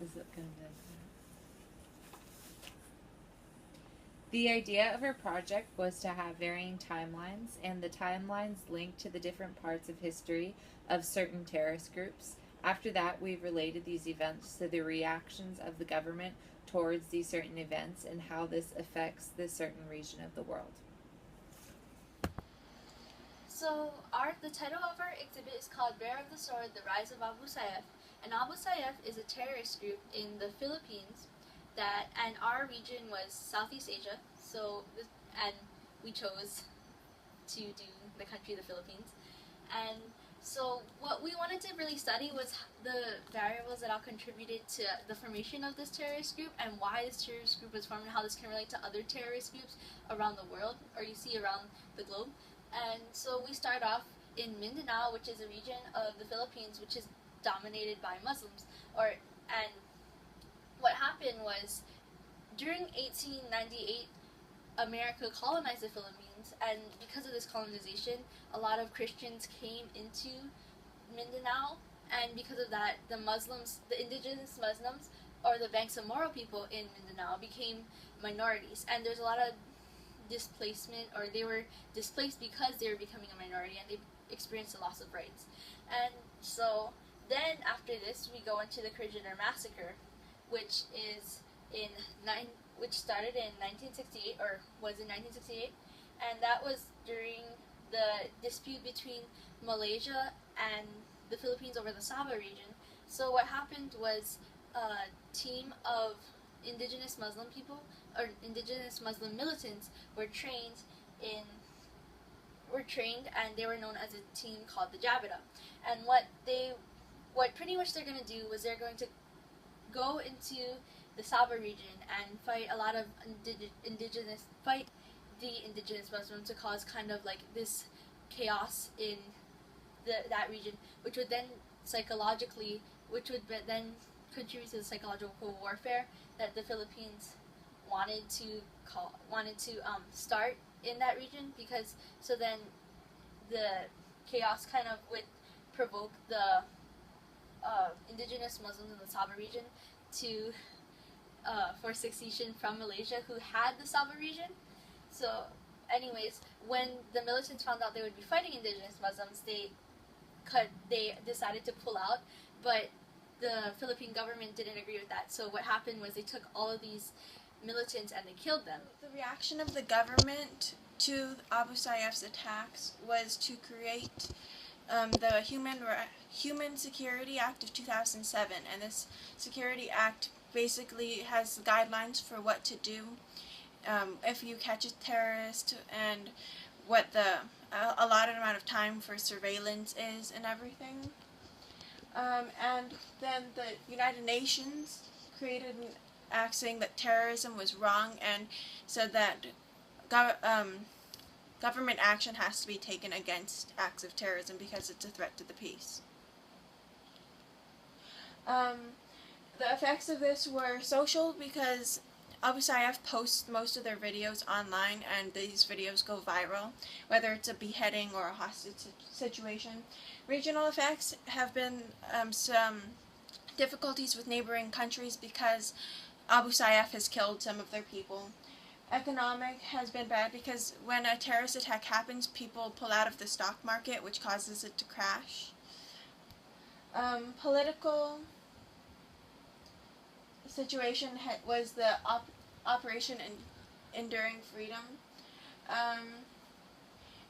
Is it going to be like that? The idea of our project was to have varying timelines, and the timelines linked to the different parts of history of certain terrorist groups. After that, we related these events to the reactions of the government towards these certain events and how this affects this certain region of the world. So the title of our exhibit is called Bearer of the Sword, The Rise of Abu Sayyaf. And Abu Sayyaf is a terrorist group in the Philippines and our region was Southeast Asia. And we chose to do the country, the Philippines. And so what we wanted to really study was the variables that all contributed to the formation of this terrorist group and why this terrorist group was formed and how this can relate to other terrorist groups around the world, or you see around the globe. And so we start off in Mindanao, which is a region of the Philippines which is dominated by Muslims. And what happened was, during 1898, America colonized the Philippines, and because of this colonization, a lot of Christians came into Mindanao, and because of that, the indigenous Muslims, or the Bangsamoro people in Mindanao, became minorities. And there's a lot of displacement, or they were displaced because they were becoming a minority, and they experienced a loss of rights. And so then after this, we go into the Crigener Massacre, which started in 1968, or was in 1968, and that was during the dispute between Malaysia and the Philippines over the Sabah region. So what happened was a team of indigenous Muslim people, or indigenous Muslim militants, were trained, and they were known as a team called the Jabata. And what pretty much they're going to do was they're going to go into the Sabah region and fight a lot of indigenous Muslims to cause kind of like this chaos in that region, which would then contribute to the psychological warfare that the Philippines wanted to start in that region, because so then the chaos kind of would provoke the indigenous Muslims in the Sabah region for secession from Malaysia, who had the Sabah region. So anyways, when the militants found out they would be fighting indigenous Muslims, they decided to pull out, but the Philippine government didn't agree with that. So what happened was they took all of these militants and they killed them. The reaction of the government to Abu Sayyaf's attacks was to create the Human Security Act of 2007, and this Security Act basically has guidelines for what to do if you catch a terrorist, and what the allotted amount of time for surveillance is and everything. And then the United Nations created an act saying that terrorism was wrong, and said that government action has to be taken against acts of terrorism because it's a threat to the peace. The effects of this were social, because Abu Sayyaf posts most of their videos online, and these videos go viral, whether it's a beheading or a hostage situation. Regional effects have been some difficulties with neighboring countries because Abu Sayyaf has killed some of their people. Economic has been bad because when a terrorist attack happens, people pull out of the stock market, which causes it to crash. Political situation was the Operation Enduring Freedom.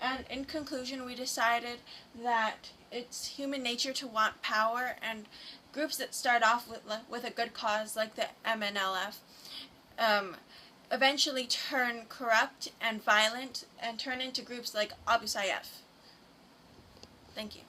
And in conclusion, we decided that it's human nature to want power, and groups that start off with a good cause, like the MNLF, eventually turn corrupt and violent and turn into groups like Abu Sayyaf. Thank you.